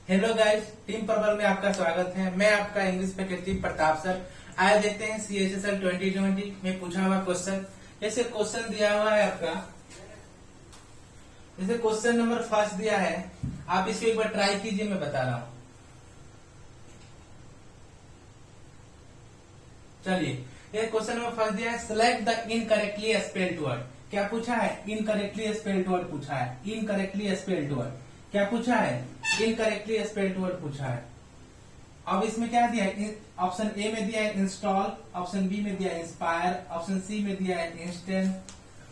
Hello guys, team purple में आपका स्वागत है। मैं आपका इंग्लिश फैकल्टी प्रताप सर। आए देखते हैं CHSL 2020 में पूछा हुआ क्वेश्चन। जैसे क्वेश्चन दिया हुआ है आपका, जैसे क्वेश्चन नंबर फर्स्ट दिया है, आप इसको एक बार ट्राई कीजिए, मैं बता रहा हूँ। चलिए, ये क्वेश्चन नंबर फर्स्ट दिया है, select the incorrectly spelled word. क्या पूछा है? इनकरेक्टली स्पेल्ड वर्ड पूछा है। इनकरेक्टली स्पेल्ड वर्ड क्या पूछा है? इनकरेक्टली स्पेल्ड वर्ड पूछा है। अब इसमें क्या दिया है? ऑप्शन ए में दिया है इंस्टॉल, ऑप्शन बी में दिया है इंस्पायर, ऑप्शन सी में दिया है इंस्टेंट,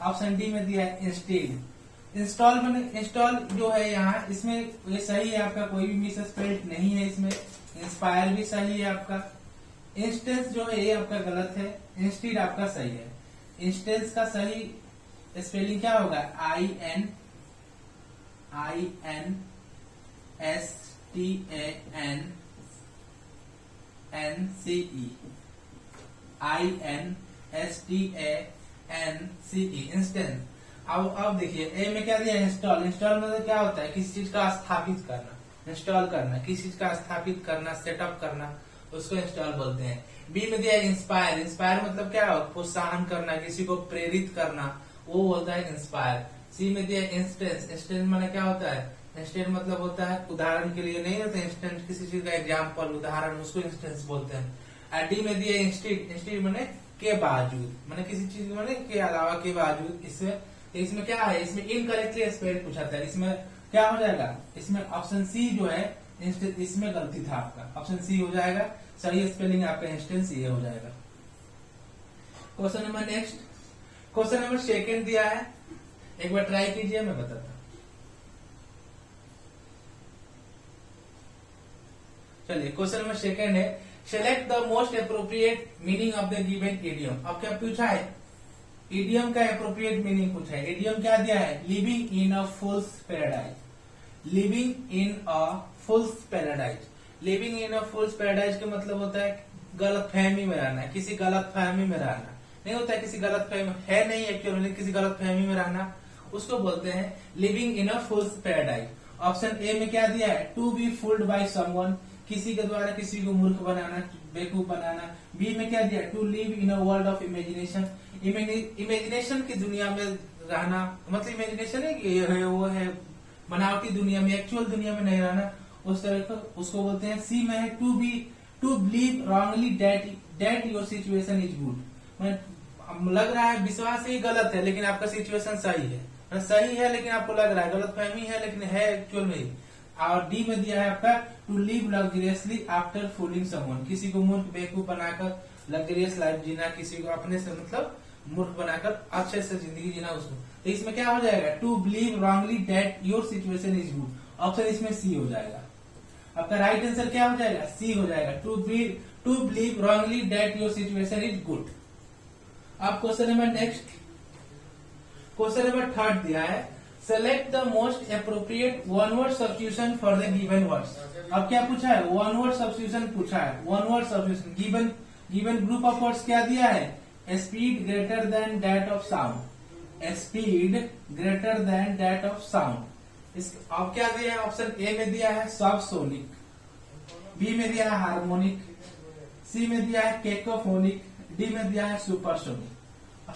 ऑप्शन डी में दिया है इंस्टेड। इंस्टॉल मैंने इंस्टॉल जो है यहाँ, इसमें ये सही है आपका, कोई भी मिस स्पेल्ड नहीं है इसमें। इंस्पायर भी सही है आपका। इंस्टेंस जो है ये आपका गलत है। इंस्टेड आपका सही है। इंस्टेंस का सही स्पेलिंग क्या होगा? INSTANCE instance. अब देखिए, ए में क्या दिया है? इंस्टॉल। इंस्टॉल मतलब क्या होता है? किसी चीज का स्थापित करना। इंस्टॉल करना, किसी चीज का स्थापित करना, सेटअप करना, उसको इंस्टॉल बोलते हैं। बी में दिया है इंस्पायर। इंस्पायर मतलब क्या हो? प्रोत्साहन करना, किसी को प्रेरित करना, वो बोलता है इंस्पायर। सी में दिया है इंस्टेंस। इंस्टेंस माने क्या होता है? इंस्टेंट मतलब होता है उदाहरण के लिए, नहीं होता इंस्टेंट, किसी चीज का एग्जाम्पल, उदाहरण, उसको इंस्टेंस बोलते हैं। डी में दिया इंस्टीड। इंस्टीड माने के बावजूद, माने किसी चीज माने के अलावा, के बावजूद। इसमें क्या है? इसमें इनकरेक्टली स्पेल्ड पूछा था। इसमें क्या हो जाएगा? इसमें ऑप्शन सी जो है, इसमें गलती था आपका, ऑप्शन सी हो जाएगा। सही स्पेलिंग आपका इंस्टेंस ये हो जाएगा। Question number next, question number second दिया है, एक बार ट्राई कीजिए, मैं बताता हूं। चलिए, क्वेश्चन नंबर सेकंड है, select the most appropriate meaning of the given idiom. अब क्या पूछा है? इडियम का अप्रोप्रिएट मीनिंग पूछा है। इडियम क्या दिया है? Living in a fool's paradise. Living in a fool's paradise. Living in a fool's paradise का मतलब होता है गलत फहमी में रहना, किसी गलत फहमी में रहना। नहीं होता है किसी गलत फहमी है, नहीं एक्चुअली, किसी गलत फहमी में रहना, उसको बोलते हैं living in a fool's paradise. Option A में क्या दिया है? To be fooled by someone, किसी के द्वारा किसी को मूर्ख बनाना, बेवकूफ बनाना। बी में क्या दिया? To live in a world of imagination. Imagination की दुनिया में रहना, मतलब इमेजिनेशन है कि ये है वो है, बनावटी दुनिया में, एक्चुअल दुनिया में नहीं रहना, उस तरह का, उसको बोलते हैं। सी में है to believe wrongly that your situation is good. लग रहा है विश्वास ही गलत है, लेकिन आपका सिचुएशन सही है। सही है लेकिन आपको लग रहा है गलत फहमी है, लेकिन है एक्चुअल में। और डी में दिया है आपका to live luxuriously after fooling someone, किसी को मूर्ख बेवकूफ बनाकर लग्जरियस लाइफ जीना, किसी को अपने से मतलब मूर्ख बनाकर अच्छे से जिंदगी जीना, उसको। तो इसमें क्या हो जाएगा? To believe wrongly that your situation is good. Option इसमें सी हो जाएगा। आपका राइट आंसर क्या हो जाएगा? सी हो जाएगा। To believe wrongly that your situation is good. अब question number next, question number third दिया है, select the most appropriate one word substitution for the given words. अब क्या पूछा है? वन वर्ड सब्स्टिट्यूशन पूछा है। One word substitution, given group of words क्या दिया है? Speed greater than that of sound. Speed greater than that of sound. अब क्या दिया है? ऑप्शन ए में दिया है सबसोनिक, बी में दिया है हार्मोनिक, सी में दिया है केकोफोनिक, डी में दिया है सुपरसोनिक।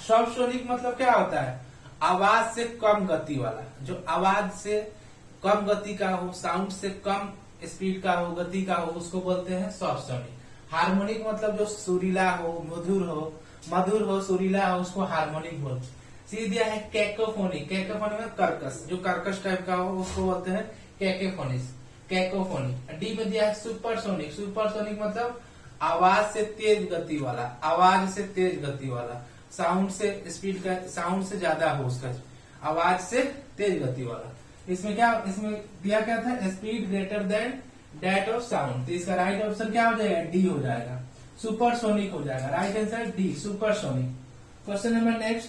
सबसोनिक मतलब क्या होता है? आवाज से कम गति वाला, जो आवाज से कम गति का हो, साउंड से कम स्पीड का हो, गति का हो, उसको बोलते हैं सबसोनिक। हार्मोनिक मतलब जो सुरीला हो, मधुर हो, सुरीला हो, उसको हार्मोनिक बोलते हैं। सी दिया है कैकोफोनिक। कैकोफोनिक में कर्कश, जो कर्कश टाइप का हो, उसको बोलते हैं कैकोफोनिक। डी में दिया है सुपरसोनिक। सुपरसोनिक मतलब आवाज से तेज गति वाला, आवाज से तेज गति वाला, साउंड से स्पीड का, साउंड से ज्यादा हो उसका, आवाज से तेज गति वाला। इसमें दिया क्या था? Speed greater than that of sound. तो इसका राइट ऑप्शन क्या हो जाएगा? डी हो जाएगा, सुपरसोनिक हो जाएगा। Right answer D, supersonic. Question number next,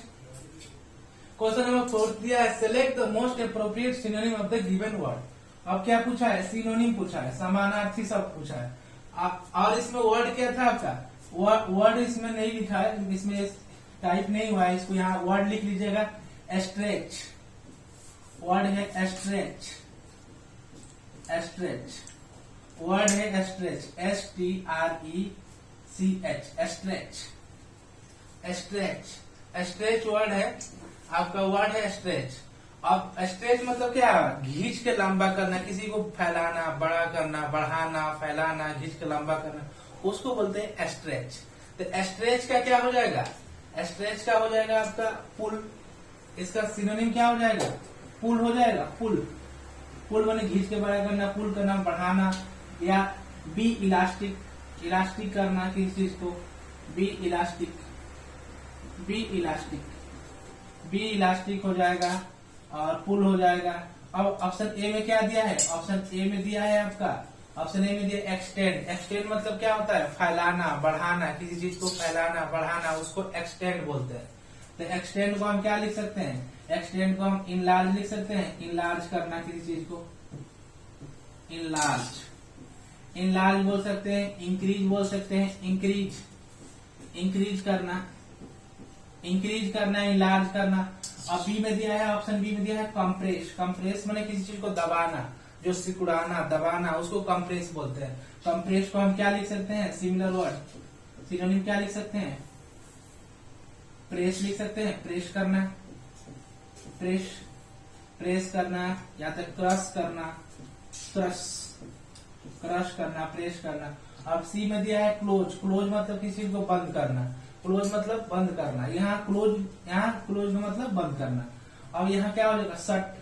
question number fourth दिया है, select the most appropriate synonym of the given word. अब क्या पूछा है? सिनोनिम पूछा है, समानार्थी शब्द पूछा है। और इसमें वर्ड क्या था आपका? वर्ड इसमें नहीं लिखा है, इसमें टाइप नहीं हुआ है, इसको यहाँ वर्ड लिख लीजिएगा। स्ट्रेच, वर्ड है स्ट्रेच, स्ट्रेच। वर्ड है stretch, STRECH, stretch, stretch, stretch word है आपका, वर्ड है स्ट्रेच। अब स्ट्रेच मतलब क्या है, घींच के लंबा करना, किसी को फैलाना, बड़ा करना, बढ़ाना, फैलाना, घींच के लंबा करना, उसको बोलते हैं स्ट्रेच। तो स्ट्रेच का क्या हो जाएगा, स्ट्रेच का हो जाएगा आपका पुल। इसका सिनोनिम क्या हो जाएगा, पुल हो जाएगा, पुल। पुल माने घींच के बड़ा करना, पुल करना, बढ़ाना, या बी इलास्टिक, इलास्टिक करना किसी चीज को, be elastic, be elastic, be elastic हो जाएगा और पुल हो जाएगा। अब ऑप्शन ए में क्या दिया है, ऑप्शन ए में दिया है आपका, ऑप्शन ए में दिया एक्सटेंड। एक्सटेंड मतलब क्या होता है, फैलाना, बढ़ाना, किसी चीज को फैलाना, बढ़ाना, उसको एक्सटेंड बोलते हैं। तो एक्सटेंड को हम क्या लिख सकते हैं, एक्सटेंड को हम इनलार्ज लिख सकते हैं, इनलार्ज करना किसी चीज को, इनलार्ज, इनलार्ज बोल सकते हैं, इंक्रीज बोल सकते हैं, इंक्रीज, इंक्रीज करना, इंक्रीज करना, इनलार्ज करना। अब बी में दिया है, ऑप्शन बी में दिया है कंप्रेस। कंप्रेस माने किसी चीज को दबाना, जो सिकुड़ाना, दबाना, उसको कंप्रेस बोलते हैं। कंप्रेस को हम क्या लिख सकते हैं, सिमिलर वर्ड, सिनोनिम क्या लिख सकते हैं, प्रेस लिख सकते हैं, प्रेस करना, प्रेस, प्रेस करना, या तो क्रश करना, क्रश, क्रश करना, प्रेस करना। अब सी में दिया है क्लोज। क्लोज मतलब किसी चीज को बंद करना, क्लोज मतलब बंद करना, यहाँ क्लोज, यहाँ क्लोज मतलब बंद करना। अब यहाँ क्या हो जाएगा, शट,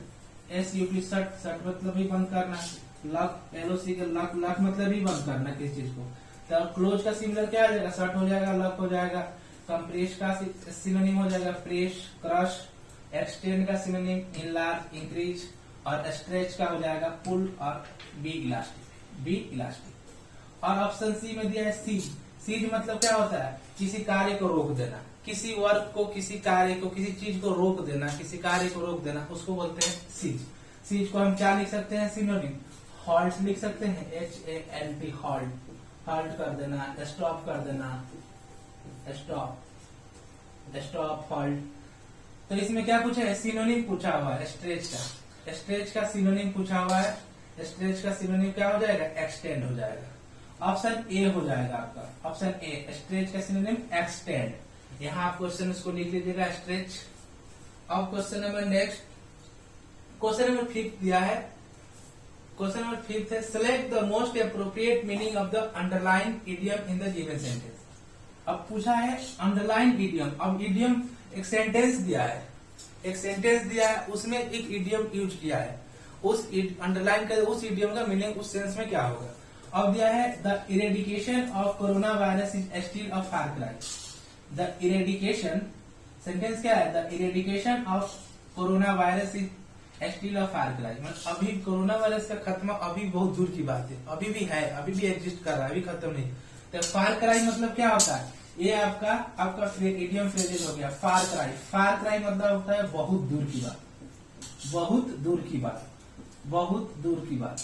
SUT, शट, शट मतलब भी बंद करना, लॉक, LOC का लॉक, लॉक मतलब भी बंद करना किसी चीज को। तो क्लोज का सिमिलर क्या हो जाएगा, शट हो जाएगा, लॉक हो जाएगा। कंप्रेस का सिनोनिम हो जाएगा प्रेस, क्रश। एक्सटेंड का सिनोनिम इनलार्ज, इंक्रीज। और स्ट्रेच का हो जाएगा पुल और बी इलास्टिक, बी इलास्टिक। और ऑप्शन सी में दिया है सीज। सीज मतलब क्या होता है, किसी कार्य को रोक देना, किसी वर्क को, किसी कार्य को, किसी चीज को रोक देना, किसी कार्य को रोक देना, उसको बोलते हैं सीज। सीज को हम क्या लिख सकते हैं, सिनोनिम हॉल्ट लिख सकते हैं, HALT, हॉल्ट, हॉल्ट कर देना, स्टॉप कर देना, स्टॉप, स्टॉप, हॉल्ट। तो इसमें क्या पूछा है, सिनोनिम पूछा हुआ है स्ट्रेच का, स्ट्रेच का सिनोनिम पूछा हुआ है। स्ट्रेच का सिनोनिम क्या हो जाएगा, एक्सटेंड हो जाएगा। ऑप्शन ए हो जाएगा आपका, ऑप्शन ए, स्ट्रेच का सिनोनिम एक्सटेंड। यहाँ आप क्वेश्चन उसको लिख लीजिएगा, स्ट्रेच। अब question number next, question number 5 दिया है। क्वेश्चन नंबर 5 है, select the most appropriate meaning of the underline idiom in the given sentence. अब पूछा है अंडरलाइन इडियम। अब इडियम एक सेंटेंस दिया है, एक सेंटेंस दिया है, उसमें एक इडियम यूज किया है, उस अंडरलाइन का, उस इडियम का मीनिंग उस सेंस में क्या होगा। अब दिया है the eradication of corona virus is still a far cry. The eradication, sentence क्या है, the eradication of corona virus is still a far cry. मतलब अभी कोरोना वायरस का खत्म अभी बहुत दूर की बात है, अभी भी है, अभी भी एग्जिस्ट कर रहा है, अभी खत्म नहीं। तो फार क्राई मतलब क्या होता है, ये आपका इडियम फ्रेजेज हो गया। फार क्राई, फार क्राई मतलब होता है बहुत दूर की बात, बहुत दूर की बात, बहुत दूर की बात,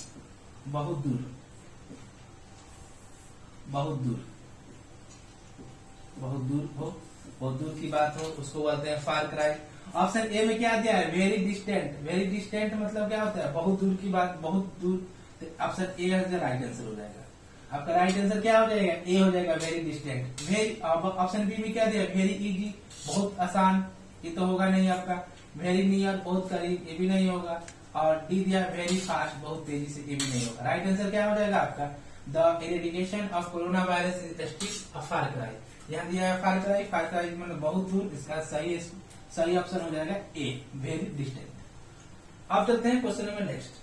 बहुत दूर, बहुत दूर, बहुत दूर हो, बहुत दूर की बात हो, उसको बोलते हैं फार क्राई। ऑप्शन ए में क्या दिया है, वेरी डिस्टेंट। वेरी डिस्टेंट मतलब क्या होता है, बहुत दूर की बात, बहुत दूर। ऑप्शन ए राइट आंसर हो जाएगा। आपका राइट आंसर क्या हो जाएगा, ए हो जाएगा, very distant. Very, option B में क्या दिया, वेरी इजी, बहुत आसान, ये तो होगा नहीं आपका। वेरी नियर, बहुत करीब, ये भी नहीं होगा। और डी दिया वेरी फास्ट, बहुत तेजी से, ये भी नहीं होगा। राइट आंसर क्या हो जाएगा आपका, the eradication of corona virus is still a far cry. यहाँ दिया है फार क्राई, फार क्राई मतलब बहुत दूर, इसका सही ऑप्शन हो जाएगा ए, वेरी डिस्टेंट। अब चलते हैं question number next.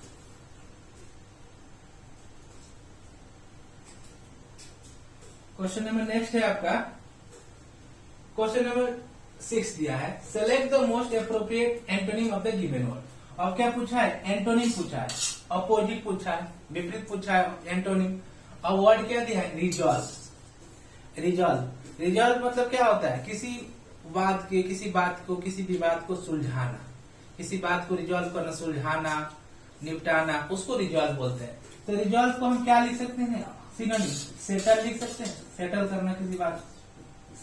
Question number next है आपका, क्वेश्चन नंबर 6 दिया है, select the most appropriate antonym of the given word. अब क्या पूछा है, एंटोनिम पूछा है, अपोजिट पूछा है, विपरीत पूछा है, एंटोनिम। अब वर्ड क्या दिया है, रिजॉल्व। रिजॉल्व, रिजॉल्व मतलब क्या होता है, किसी बात को, किसी विवाद को सुलझाना, किसी बात को रिजॉल्व करना, सुलझाना, निपटाना, उसको रिजॉल्व बोलते हैं। तो रिजॉल्व को हम क्या लिख सकते हैं, सिनोनिम सेटल लिख सकते हैं, सेटल करना किसी बात,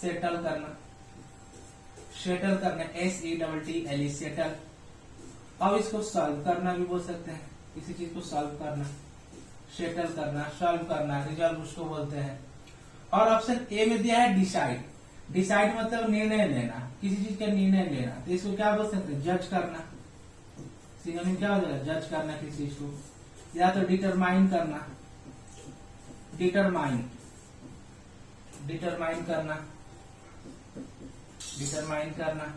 सेटल करना, सेटल करना, SETTLE, सेटल। अब इसको सॉल्व करना भी बोल सकते हैं, किसी चीज को सॉल्व करना, सेटल करना, सॉल्व करना, रिजॉल्व उसको बोलते हैं। और ऑप्शन ए में दिया है डिसाइड। डिसाइड मतलब निर्णय लेना, किसी चीज का निर्णय लेना, तो इसको क्या बोल सकते हैं, जज करना। सिनोनिम क्या हो जाएगा, जज करना किसी चीज को, या तो डिटरमाइन करना, डिटरमाइन करना, डिटरमाइन करना,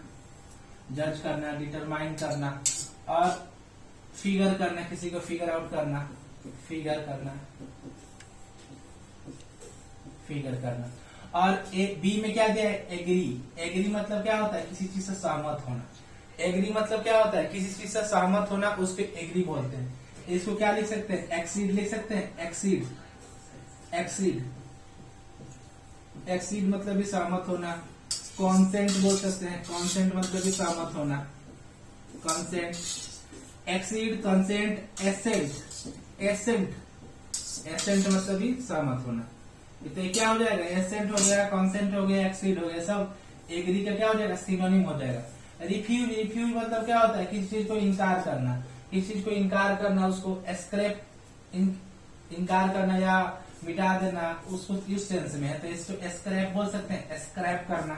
जज करना, डिटरमाइन करना, और फिगर करना, किसी को फिगर आउट करना, फिगर करना, फिगर करना। और बी में क्या दिया है, एग्री। एग्री मतलब क्या होता है, किसी चीज से सहमत होना। एग्री मतलब क्या होता है, किसी चीज से सहमत होना, उसको एग्री बोलते हैं। इसको क्या लिख सकते हैं, एक्सीड लिख सकते हैं, एक्सीड। एक्सीड, एक्सीड मतलब भी सहमत होना। कॉन्सेंट बोल सकते हैं, कॉन्सेंट मतलब भी सहमत होना, consent. Exceed, consent, assent, assent, assent मतलब भी सहमत होना। तो ये क्या हो जाएगा, एसेंट हो गया, कॉन्सेंट हो गया, एक्सीड हो गया, सब एग्री का क्या हो जाएगा, सिनोनिम हो जाएगा। रिफ्यूज, रिफ्यूज मतलब क्या होता है, किसी चीज को इनकार करना, किसी चीज को इनकार करना, उसको स्क्रैप, इनकार करना या मिटा देना, उसको इस सेंस में है, तो इसको स्क्रैप बोल सकते हैं, स्क्रैप करना,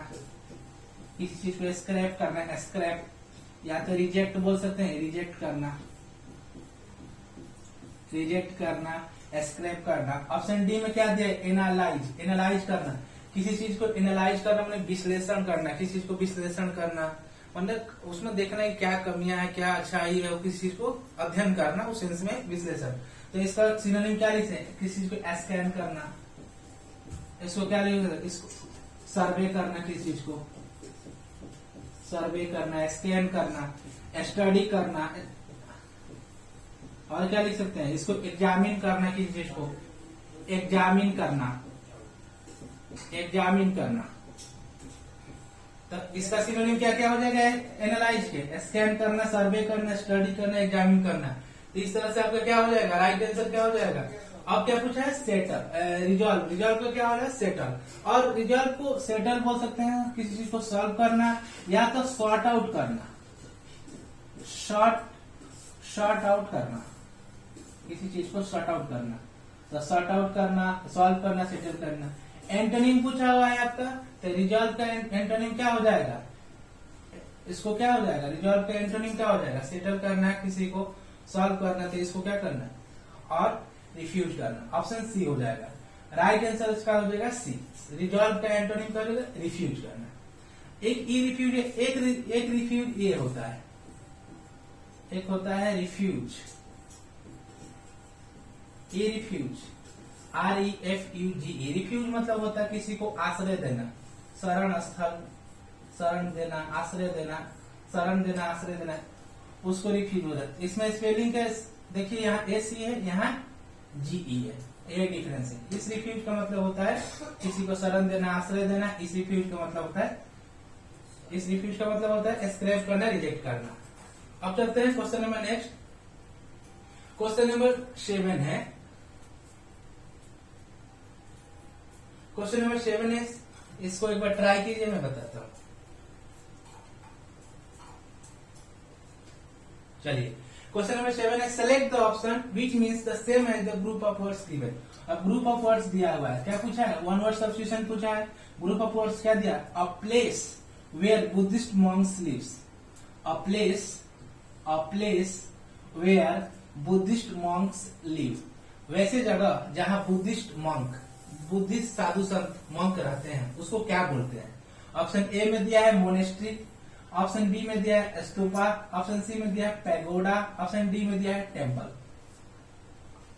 किसी चीज को स्क्रैप करना, स्क्रैप। या तो रिजेक्ट बोल सकते हैं, रिजेक्ट करना, रिजेक्ट करना, स्क्रैप करना। ऑप्शन डी में क्या दिया है, एनालाइज। एनालाइज करना, किसी चीज को एनालाइज करना मतलब विश्लेषण करना, किसी चीज को विश्लेषण करना मतलब उसमें देखना है क्या कमियां है, क्या अच्छाई है, किसी चीज को अध्ययन करना, उस सेंस में विश्लेषण। तो इसका सिनोनिम क्या लिखते हैं, किसी चीज को स्कैन करना, इसको क्या लिखते, इसको सर्वे करना, किसी चीज को सर्वे करना, स्कैन करना, स्टडी करना। और क्या लिख सकते हैं, इसको एग्जामिन करना, किसी चीज को एग्जामिन करना, एग्जामिन करना। तो इसका सिनोनिम क्या क्या हो जाएगा, एनालाइज के, स्कैन करना, सर्वे करना, स्टडी करना, एग्जामिन करना। तो इस तरह से आपका क्या हो जाएगा, राइट आंसर क्या हो जाएगा। अब क्या पूछा है, सेटल, रिजॉल्व। रिजॉल्व का क्या हो रहा है, सेटल। और रिजॉल्व को सेटल बोल सकते हैं, किसी चीज को सॉल्व करना या तो सॉर्ट आउट करना, शॉर्ट आउट करना, किसी चीज को सॉर्ट आउट करना। तो सॉर्ट आउट करना, सॉल्व करना, सेटल करना। एंटोनिम पूछा हुआ है आपका, तो रिजॉल्व का एंटोनिम क्या हो जाएगा, इसको क्या हो जाएगा, रिजॉल्व का एंटोनिम क्या हो जाएगा, सेटल करना है, किसी को सॉल्व करना, तो इसको क्या करना है, और रिफ्यूज करना। ऑप्शन सी हो जाएगा, राइट आंसर इसका हो जाएगा सी। रिजॉल्व का एंटोनिम क्या हो जाएगा, रिफ्यूज करना। एक ई रिफ्यूज, एक रिफ्यूज ये होता है, एक होता है रिफ्यूज, ई रिफ्यूज, REFUGE। रिफ्यूज मतलब होता है किसी को आश्रय देना, शरण स्थल, शरण देना, आश्रय देना, शरण देना, आश्रय देना, उसको रिफ्यूज होता है। इसमें स्पेलिंग का देखिए, यहाँ SE है, यहाँ GE है, ये डिफरेंस है। इस रिफ्यूज का मतलब होता है किसी को शरण देना, आश्रय देना। इस रिफ्यूज का मतलब होता है, इस रिफ्यूज का मतलब होता है स्क्रैप करना, रिजेक्ट करना। अब चलते हैं question number next. Question number 7 है, क्वेश्चन नंबर 7 है, इसको एक बार ट्राई कीजिए, मैं बताता हूं। चलिए, क्वेश्चन नंबर 7 है, select the option which means the same as the group of words given. अब ग्रुप ऑफ वर्ड्स दिया हुआ है, क्या पूछा है, वन वर्ड सब्स्टिट्यूशन पूछा है। ग्रुप ऑफ वर्ड्स क्या दिया, a place where Buddhist monks lives. A place where Buddhist monks live, वैसे जगह जहां बुद्धिस्ट मॉन्क, बुद्धिस्ट साधु संत मॉन्क रहते हैं, उसको क्या बोलते हैं। ऑप्शन ए में दिया है मोनेस्ट्री, ऑप्शन बी में दिया है स्तूपा, ऑप्शन सी में दिया है पैगोडा, ऑप्शन डी में दिया है टेम्पल।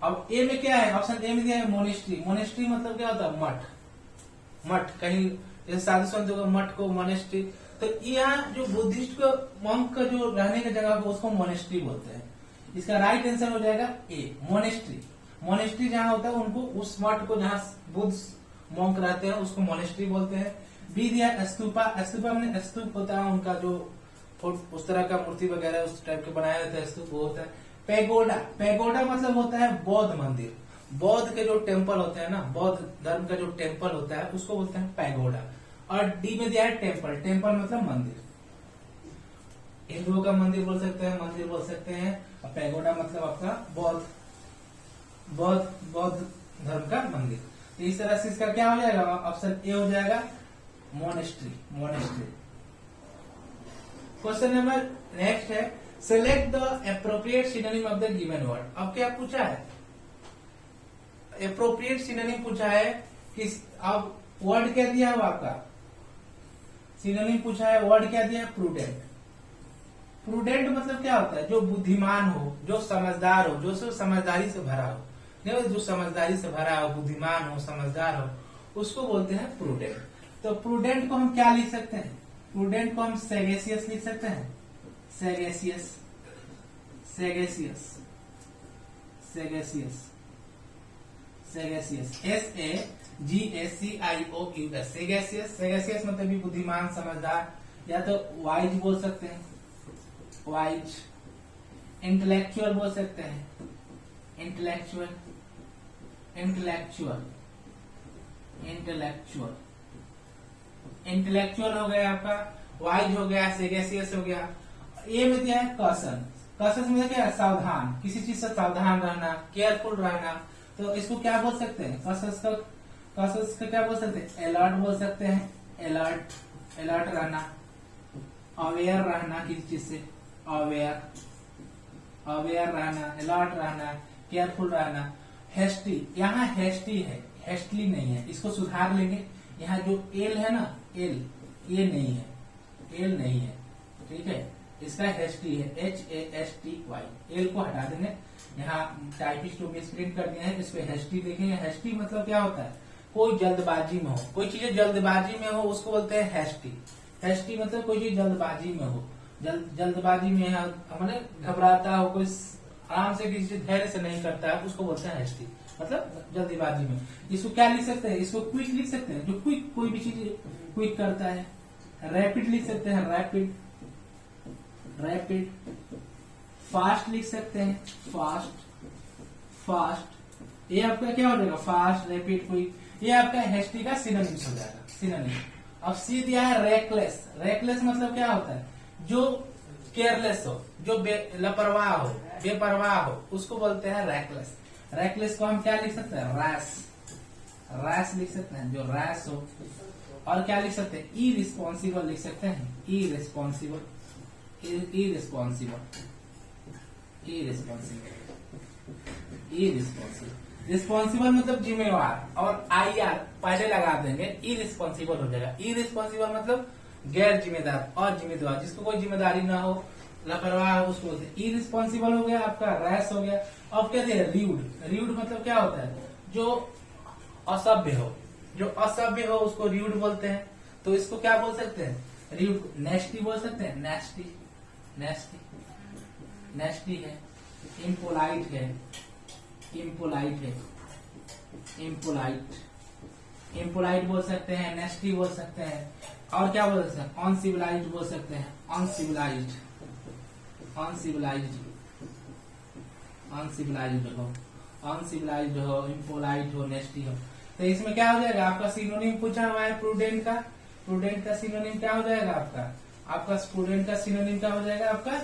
अब ए में क्या है, ऑप्शन ए में दिया है मोनेस्ट्री। मोनेस्ट्री मतलब क्या होता है, मठ, मठ, कहीं जैसे साधु संतों का मठ को मोनेस्ट्री। तो यहाँ जो बुद्धिस्ट को मॉन्क का जो रहने की जगह को उसको मोनेस्ट्री बोलते हैं। इसका राइट आंसर हो जाएगा ए, मोनेस्ट्री। मोनेस्ट्री जहाँ होता है उनको, उस मठ को जहाँ बुद्ध मॉन्क रहते हैं उसको मोनेस्ट्री बोलते हैं। बी दिया स्तूपा, स्तूपा में स्तूप होता है उनका जो उस तरह का मूर्ति वगैरह उस टाइप के बनाया जाता है, स्तूप वो होता है। पैगोडा, पैगोडा मतलब होता है बौद्ध मंदिर, बौद्ध के जो टेम्पल होते हैं ना, बौद्ध धर्म का जो टेम्पल होता है उसको बोलते हैं पैगोडा। और डी में दिया है टेम्पल, टेम्पल मतलब मंदिर, हिंदुओं का मंदिर बोल सकते हैं, मंदिर बोल सकते हैं। और पैगोडा मतलब आपका बौद्ध बौद्ध धर्म का मंदिर। तो इस तरह से इसका क्या हो जाएगा, ऑप्शन ए हो जाएगा मोनेस्ट्री। क्वेश्चन नंबर नेक्स्ट है, select the appropriate synonym of the given word. अब क्या पूछा है, एप्रोप्रिएट सिनोनिम पूछा है कि अब वर्ड क्या दिया है आपका, सिनोनिम पूछा है, वर्ड क्या दिया है, प्रूडेंट। प्रूडेंट मतलब क्या होता है, जो बुद्धिमान हो, जो समझदार हो, जो समझदारी से भरा हो, जो समझदारी से भरा हो, बुद्धिमान हो, समझदार हो, उसको बोलते हैं प्रूडेंट। तो प्रूडेंट को हम क्या लिख सकते हैं, प्रूडेंट को हम सैगेसियस लिख सकते हैं, सैगेसियस SAGACIOUS, सैगेसियस मतलब भी बुद्धिमान, समझदार, या तो वाइज बोल सकते हैं, वाइज। इंटेलेक्चुअल बोल सकते हैं, इंटेलेक्चुअल हो गया आपका, वाइज हो गया, सेगेसियस हो गया। ए में दिया है कॉशन, कॉशन में क्या है, सावधान, किसी चीज से सावधान रहना, केयरफुल रहना। तो इसको क्या बोल सकते हैं, कॉशस का क्या बोल सकते हैं, अलर्ट बोल सकते हैं, अलर्ट रहना, अवेयर रहना, किसी चीज से अवेयर रहना, अलर्ट रहना, केयरफुल रहना। हेस्टी, यहाँ हेस्टी है, हेस्टली नहीं है, इसको सुधार लेंगे। यहाँ जो एल है ना, एल ये नहीं है, एल नहीं है, ठीक है, इसका हेस्टी है, HASTY, एल को हटा देंगे। यहाँ टाइपिस्ट को मिसप्रिंट कर दिया है, इस पे हेस्टी देखेंगे। हेस्टी मतलब क्या होता है, कोई जल्दबाजी में हो, कोई चीज जल्दबाजी में हो उसको बोलते हैं हेस्टी। हेस्टी मतलब कोई चीज जल्दबाजी में हो, जल्दबाजी में हमने घबराता हो, कोई आराम से किसी चीज धैर्य से नहीं करता है, उसको बोलते हैं हेस्टी, मतलब जल्दीबाजी में। इसको क्या लिख सकते हैं, इसको क्विक लिख सकते हैं, जो क्विक कोई भी चीज क्विक करता है। रैपिड लिख सकते हैं, रैपिड। फास्ट लिख सकते हैं, फास्ट। ये आपका क्या हो जाएगा, फास्ट, रैपिड, क्विक। ये आपका हेस्टी का सिनोनिम हो जाएगा, सिनोनिम। अब सी दिया है रेकलेस। रेकलेस मतलब क्या होता है, जो केयरलेस हो, जो लापरवाह हो, बेपरवाह हो, उसको बोलते हैं रैकलेस। रैकलेस को हम क्या लिख सकते हैं, रैश लिख सकते हैं, जो रैश हो। और क्या लिख सकते हैं, इरिस्पॉन्सिबल लिख सकते हैं, इरिस्पॉन्सिबल। रिस्पॉन्सिबल मतलब जिम्मेवार, और IR पहले लगा देंगे, इरिस्पॉन्सिबल हो जाएगा। इरिस्पॉन्सिबल मतलब गैर जिम्मेदार और जिम्मेदार, जिसको कोई जिम्मेदारी ना हो, लापरवाह हो, उसको बोलते हैं। इरिस्पॉन्सिबल हो गया आपका, रैश हो गया। अब कहते हैं र्यूड मतलब क्या होता है, जो असभ्य हो, उसको र्यूड बोलते हैं। तो इसको क्या बोल सकते हैं, र्यूड। नेस्टी बोल सकते हैं, नेस्टी है। इम्पोलाइट है, इम्पोलाइट बोल सकते हैं, नेस्टी बोल सकते हैं। और क्या बोल सकते हैं, अनसिविलाइज्ड बोल सकते हैं, अनसिविलाइज्ड हो, इम्पोलाइट हो, नेस्टी हो। तो इसमें क्या हो जाएगा, आपका सिनोनिम पूछा हुआ है प्रूडेंट का। प्रूडेंट का सिनोनिम क्या हो जाएगा आपका स्टूडेंट का सिनोनिम क्या हो जाएगा, आपका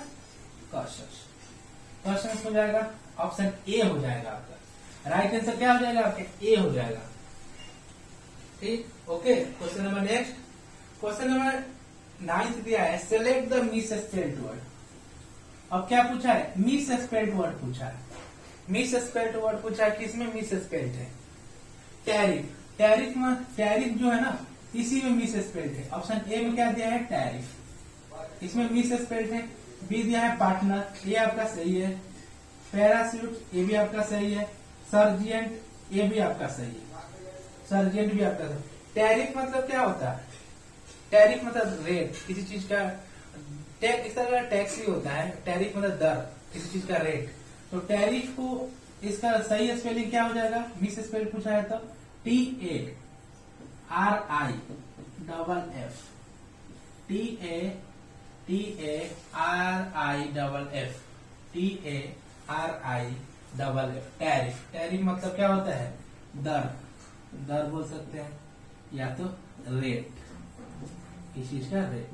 कॉशस हो जाएगा। ऑप्शन ए हो जाएगा आपका राइट आंसर। क्या हो जाएगा आपका, ए हो जाएगा। ठीक, okay. Question number next, question number 9 दिया है, select the miss spelled word. अब क्या पूछा है, मिस स्पेल्ड वर्ड पूछा है। मिस स्पेल्ड वर्ड पूछा है, किसमें मिस स्पेल्ड है, टैरिफ जो है ना, इसी में मिस स्पेल्ड है। ऑप्शन ए में क्या दिया है, टैरिफ, इसमें मिस स्पेल्ड है। बी दिया है पार्टनर, ये आपका सही है। पैरासूट, ये भी आपका सही है। सर्जिएंट, ये भी आपका सही है। सर्जिएंट भी आपका सही। टैरिफ मतलब क्या होता है, टैरिफ मतलब रेट, किसी चीज का इस तरह का टैक्स ही होता है। टैरिफ मतलब दर, किसी चीज का रेट। तो टैरिफ को इसका सही स्पेलिंग क्या हो जाएगा, मिस स्पेल पूछा है तो TARIF, टैरिफ। टैरिफ मतलब क्या होता है, दर बोल सकते हैं, या तो रेट, किसी चीज का रेट,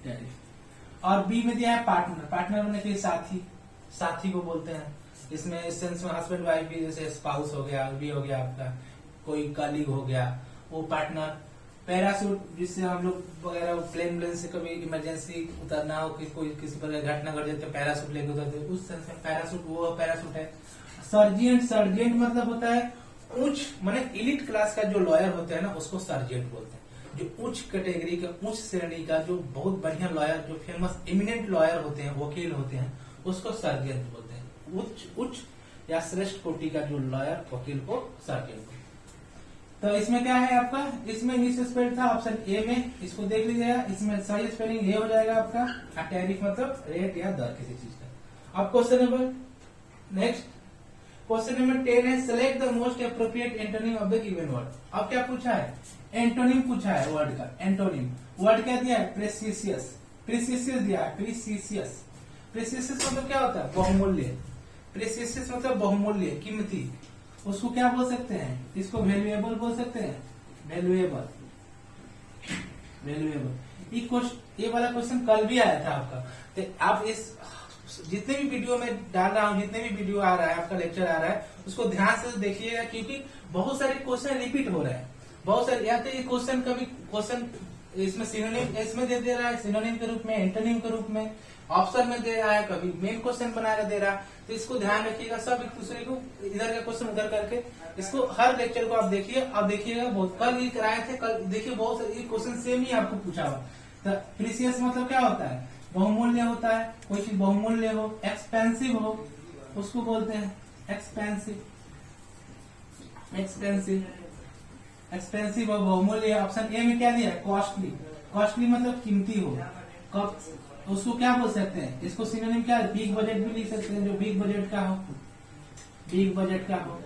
टैरिफ। और बी में दिया है पार्टनर, पार्टनर मतलब कि साथी को बोलते हैं। इसमें इस सेंस में हस्बैंड वाइफ भी, जैसे स्पाउस हो गया, भी हो गया आपका, कोई कलीग हो गया, वो पार्टनर। पैरासूट, जिससे हम लोग वगैरह प्लेन से कभी इमरजेंसी उतरना हो, कोई किसी प्रकार घटना घट जाए तो पैरासूट लेके उतरते, उस सेंस में पैरासूट, वो पैरासूट है। सर्जेंट, सर्जेंट मतलब होता है उच्च, माने इलिट क्लास का जो लॉयर होते हैं ना, उसको सर्जेंट बोलते हैं। जो उच्च कैटेगरी का, उच्च श्रेणी का, जो बहुत बढ़िया लॉयर, जो फेमस एमिनेंट लॉयर होते हैं, वकील होते हैं, उसको सर्जेंट बोलते हैं। उच्च या श्रेष्ठ कोटि का जो लॉयर, वकील को सर्जेंट बोलते हैं। तो इसमें क्या है आपका, इसमें मिस स्पेल था ऑप्शन ए में, इसको देख लीजिएगा। इसमें सही स्पेलिंग ए हो जाएगा आपका। टैरिफ मतलब रेट या दर किसी चीज का। अब question number next, question number 10 है, select the most appropriate antonym of the given word. अब क्या पूछा है, एंटोनिम पूछा है वर्ड का। एंटोनिम वर्ड क्या दिया है, प्रेसिशियस, प्रेसिशियस दिया है, प्रेसिशियस। प्रेसिशियस मतलब क्या होता है, बहुमूल्य। प्रेसिशियस मतलब बहुमूल्य, कीमती। उसको क्या बोल सकते हैं, इसको वैल्यूएबल बोल सकते हैं, वैल्यूएबल, वैल्यूएबल। ये वाला क्वेश्चन कल भी आया था आपका। तो आप इस जितने भी वीडियो में डाल रहा हूँ, जितने भी वीडियो आ रहा है, आपका लेक्चर आ रहा है, उसको ध्यान से देखिएगा, क्योंकि बहुत सारे क्वेश्चन रिपीट हो रहे हैं। बहुत सारे, या तो ये क्वेश्चन कभी क्वेश्चन इसमें सिनोनिम इसमें दे रहा है, सिनोनिम के रूप में, एंटोनिम के रूप में, ऑप्शन में दे रहा है, कभी मेन क्वेश्चन बनाकर दे रहा है। तो इसको ध्यान रखिएगा, सब एक दूसरे को इधर का क्वेश्चन उधर करके, इसको हर लेक्चर को आप देखिए। अब देखिएगा, बहुत कल ये कराए थे, कल देखिए बहुत सारे क्वेश्चन सेम ही आपको पूछा हुआ। तो प्रीसियस मतलब क्या होता है, बहुमूल्य होता है, कोई चीज बहुमूल्य हो। एक्सपेंसिव हो, उसको बोलते हैं एक्सपेंसिव, एक्सपेंसिव, एक्सपेंसिव हो, बहुमूल्य। ऑप्शन ए में क्या दिया है, कॉस्टली, कॉस्टली मतलब कीमती हो। कब उसको क्या बोल सकते हैं, इसको सिनोनिम क्या है, बिग बजट भी लिख सकते हैं, जो बिग बजट का हो, बिग बजट का हो।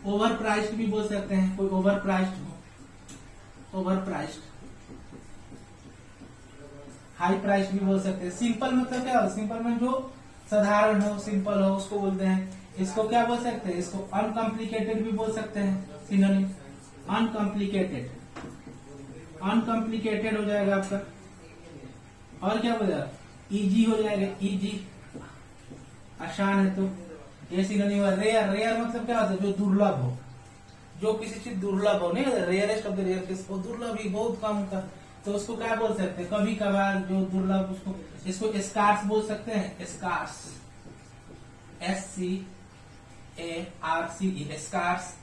ओवर प्राइस्ड भी बोल सकते हैं, कोई ओवर प्राइस्ड हो, ओवर प्राइस्ड। हाई प्राइस भी बोल सकते हैं। सिंपल मतलब क्या हो, सिंपल में जो साधारण हो, सिंपल हो, उसको बोलते हैं। इसको क्या बोल सकते हैं, इसको अनकॉम्प्लिकेटेड भी बोल सकते हैं, सिनोनिम अनकॉम्प्लिकेटेड, अनकॉम्प्लिकेटेड हो जाएगा आपका। और क्या बोलेगा, इजी हो जाएगा, इजी, आसान है तो ये सिनोनिम है। रेयर, रेयर मतलब क्या होता है, जो दुर्लभ हो, जो किसी चीज दुर्लभ हो, नहीं rarest of the rare case, वो दुर्लभ ही बहुत कम का, तो उसको क्या बोल सकते हैं, कभी कभार जो दुर्लभ, उसको, इसको स्कार्स बोल सकते हैं, scarce, SCARCE, scarce.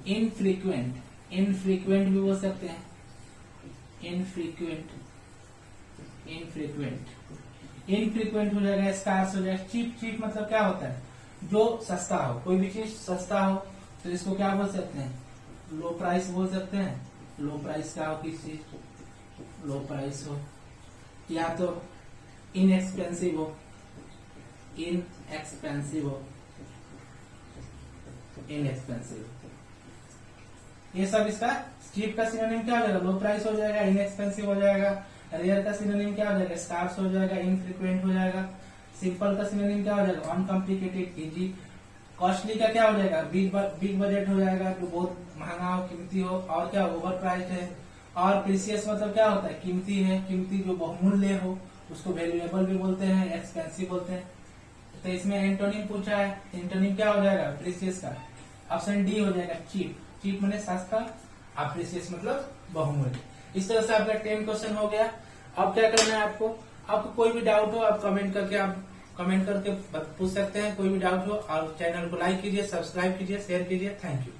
Infrequent, infrequent भी बोल सकते हैं, इनफ्रीक्वेंट, इनफ्रीक्वेंट, इनफ्रीक्वेंट हो जाएगा, स्कार्स हो जाएगा। चीप, चीप मतलब क्या होता है, जो सस्ता हो, कोई भी चीज सस्ता हो, तो इसको क्या बोल सकते हैं, लो प्राइस बोल सकते हैं। लो प्राइस का हो, किसी चीज लो प्राइस हो। या तो इनएक्सपेंसिव हो, इनएक्सपेंसिव हो, इनएक्सपेंसिव। ये सब इसका चीप का सिनोनिम क्या हो जाएगा, लो प्राइस हो जाएगा, इनएक्सपेंसिव हो जाएगा। रेयर का सिनोनिम क्या हो जाएगा, स्कार्स हो जाएगा, इनफ्रीक्वेंट हो जाएगा। सिंपल का सिनोनिम क्या हो जाएगा, अनकॉम्प्लिकेटेड, इजी। कॉस्टली का क्या हो जाएगा, बिग बजट हो जाएगा, जो बहुत महंगा हो, कीमती हो। और क्या, ओवर प्राइस है। और प्रीसियस मतलब क्या होता है, कीमती है, कीमती जो बहुमूल्य हो, उसको वैल्यूएबल भी बोलते हैं, एक्सपेंसिव बोलते हैं। तो इसमें एंटोनिम पूछा है, एंटोनिम क्या हो जाएगा प्रीसियस का, ऑप्शन डी हो जाएगा, चीप। चीप मतलब सस्ता, और प्रीसियस मतलब बहुमूल्य। इस तरह से आपका 10 क्वेश्चन हो गया। अब क्या करना है आपको कोई भी डाउट हो, आप कमेंट करके पूछ सकते हैं, कोई भी डाउट हो। और चैनल को लाइक कीजिए, सब्सक्राइब कीजिए, शेयर कीजिए। Thank you.